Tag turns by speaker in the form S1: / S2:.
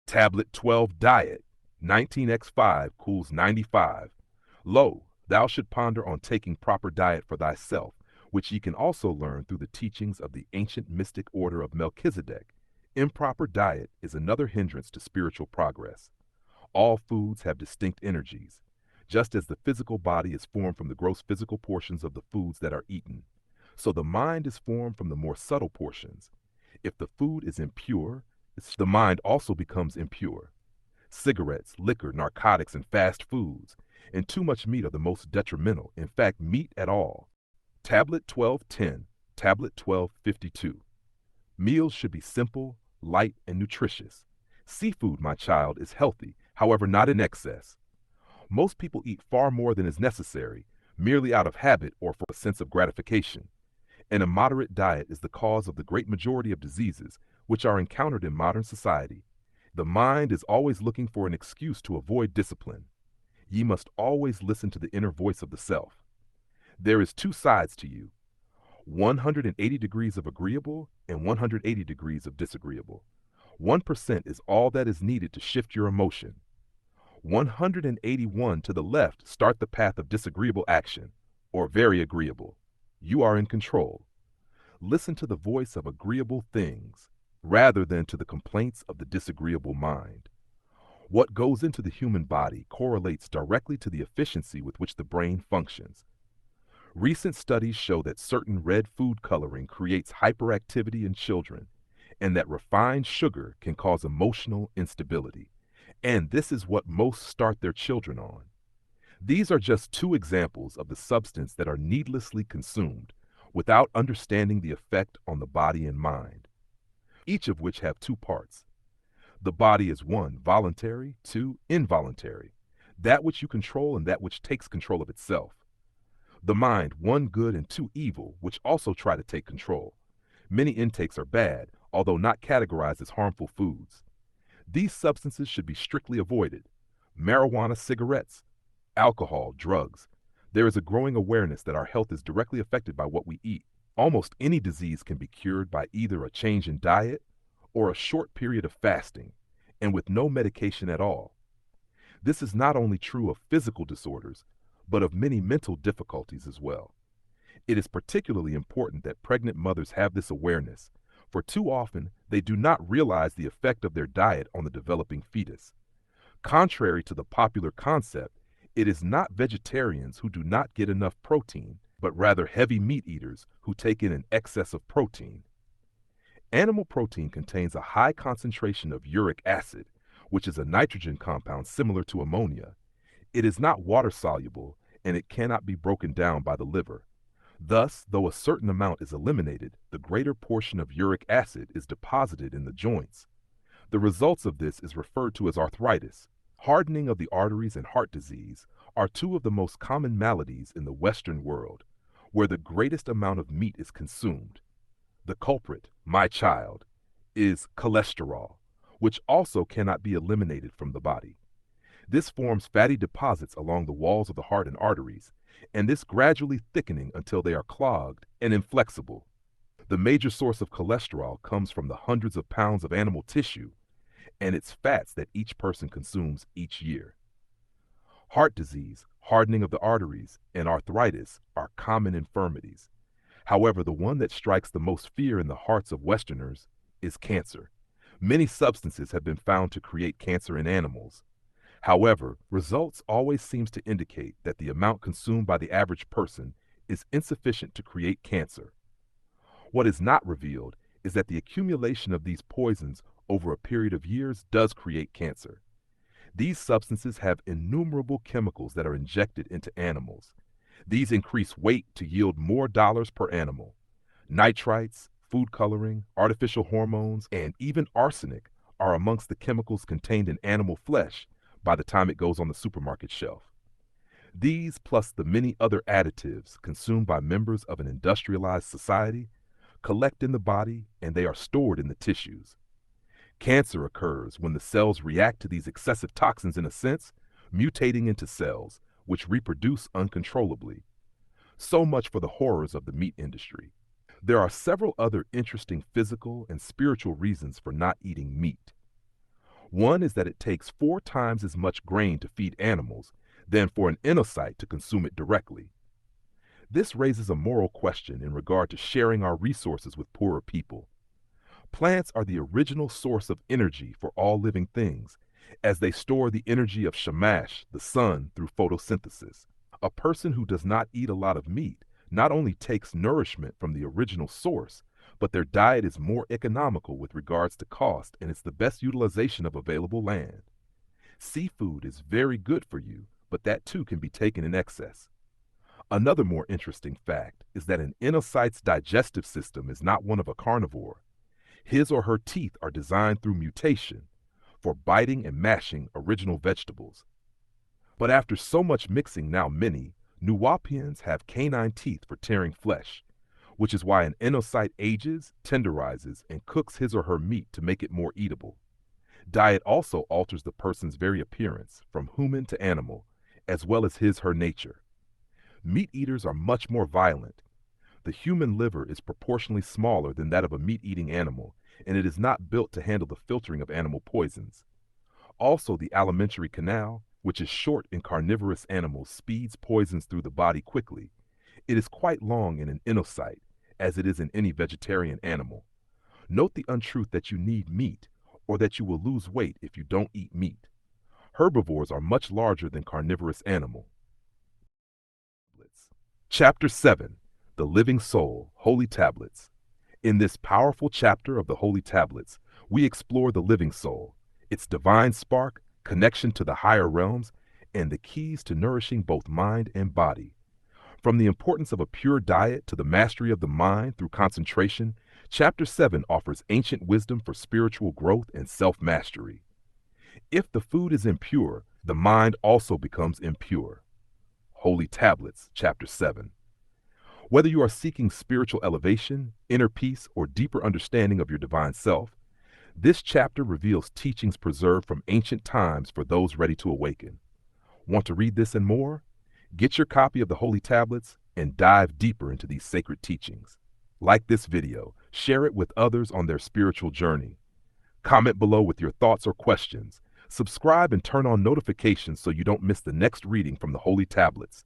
S1: Tablet 12 Diet, 19x5 cools 95. Lo, thou should ponder on taking proper diet for thyself, which ye can also learn through the teachings of the ancient mystic order of Melchizedek. Improper diet is another hindrance to spiritual progress. All foods have distinct energies, just as the physical body is formed from the gross physical portions of the foods that are eaten. So the mind is formed from the more subtle portions. If the food is impure, the mind also becomes impure. Cigarettes, liquor, narcotics, and fast foods, and too much meat are the most detrimental, in fact, meat at all. Tablet 1210, Tablet 1252. Meals should be simple, light, and nutritious. Seafood, my child, is healthy, however, not in excess. Most people eat far more than is necessary, merely out of habit or for a sense of gratification. And a moderate diet is the cause of the great majority of diseases which are encountered in modern society. The mind is always looking for an excuse to avoid discipline. Ye must always listen to the inner voice of the self. There is two sides to you, 180 degrees of agreeable and 180 degrees of disagreeable. 1% is all that is needed to shift your emotion. 181 to the left start the path of disagreeable action, or very agreeable. You are in control. Listen to the voice of agreeable things, rather than to the complaints of the disagreeable mind. What goes into the human body correlates directly to the efficiency with which the brain functions. Recent studies show that certain red food coloring creates hyperactivity in children, and that refined sugar can cause emotional instability. And this is what most start their children on. These are just two examples of the substance that are needlessly consumed without understanding the effect on the body and mind, each of which have two parts. The body is one, voluntary, two, involuntary, that which you control and that which takes control of itself. The mind, one, good, and two, evil, which also try to take control. Many intakes are bad, although not categorized as harmful foods. These substances should be strictly avoided. Marijuana, cigarettes, alcohol, drugs. There is a growing awareness that our health is directly affected by what we eat. Almost any disease can be cured by either a change in diet or a short period of fasting, and with no medication at all. This is not only true of physical disorders, but of many mental difficulties as well. It is particularly important that pregnant mothers have this awareness, for too often they do not realize the effect of their diet on the developing fetus. Contrary to the popular concept, it is not vegetarians who do not get enough protein, but rather heavy meat eaters who take in an excess of protein. Animal protein contains a high concentration of uric acid, which is a nitrogen compound similar to ammonia. It is not water-soluble, and it cannot be broken down by the liver. Thus, though a certain amount is eliminated, the greater portion of uric acid is deposited in the joints. The results of this is referred to as arthritis. Hardening of the arteries and heart disease are two of the most common maladies in the Western world, where the greatest amount of meat is consumed. The culprit, my child, is cholesterol, which also cannot be eliminated from the body. This forms fatty deposits along the walls of the heart and arteries, and this gradually thickening until they are clogged and inflexible. The major source of cholesterol comes from the hundreds of pounds of animal tissue and its fats that each person consumes each year. Heart disease, hardening of the arteries, and arthritis are common infirmities. However, the one that strikes the most fear in the hearts of Westerners is cancer. Many substances have been found to create cancer in animals. However, results always seems to indicate that the amount consumed by the average person is insufficient to create cancer. What is not revealed is that the accumulation of these poisons over a period of years does create cancer. These substances have innumerable chemicals that are injected into animals. These increase weight to yield more dollars per animal. Nitrites, food coloring, artificial hormones, and even arsenic are amongst the chemicals contained in animal flesh by the time it goes on the supermarket shelf. These, plus the many other additives consumed by members of an industrialized society, collect in the body and they are stored in the tissues. Cancer occurs when the cells react to these excessive toxins in a sense, mutating into cells, which reproduce uncontrollably. So much for the horrors of the meat industry. There are several other interesting physical and spiritual reasons for not eating meat. One is that it takes 4 times as much grain to feed animals than for an inocyte to consume it directly. This raises a moral question in regard to sharing our resources with poorer people. Plants are the original source of energy for all living things, as they store the energy of Shamash, the sun, through photosynthesis. A person who does not eat a lot of meat not only takes nourishment from the original source, but their diet is more economical with regards to cost, and it's the best utilization of available land. Seafood is very good for you, but that too can be taken in excess. Another more interesting fact is that an inocyte's digestive system is not one of a carnivore. His or her teeth are designed through mutation for biting and mashing original vegetables. But after so much mixing, now many Nuwapians have canine teeth for tearing flesh, which is why an inocyte ages, tenderizes, and cooks his or her meat to make it more eatable. Diet also alters the person's very appearance, from human to animal, as well as his/her nature. Meat eaters are much more violent. The human liver is proportionally smaller than that of a meat-eating animal, and it is not built to handle the filtering of animal poisons. Also, the alimentary canal, which is short in carnivorous animals, speeds poisons through the body quickly. It is quite long in an inocyte, as it is in any vegetarian animal. Note the untruth that you need meat, or that you will lose weight if you don't eat meat. Herbivores are much larger than carnivorous animals. Chapter 7, The Living Soul, Holy Tablets. In this powerful chapter of the Holy Tablets, we explore the living soul, its divine spark, connection to the higher realms, and the keys to nourishing both mind and body. From the importance of a pure diet to the mastery of the mind through concentration, Chapter 7 offers ancient wisdom for spiritual growth and self-mastery. If the food is impure, the mind also becomes impure. Holy Tablets, Chapter 7. Whether you are seeking spiritual elevation, inner peace, or deeper understanding of your divine self, this chapter reveals teachings preserved from ancient times for those ready to awaken. Want to read this and more? Get your copy of the Holy Tablets and dive deeper into these sacred teachings. Like this video, share it with others on their spiritual journey. Comment below with your thoughts or questions. Subscribe and turn on notifications so you don't miss the next reading from the Holy Tablets.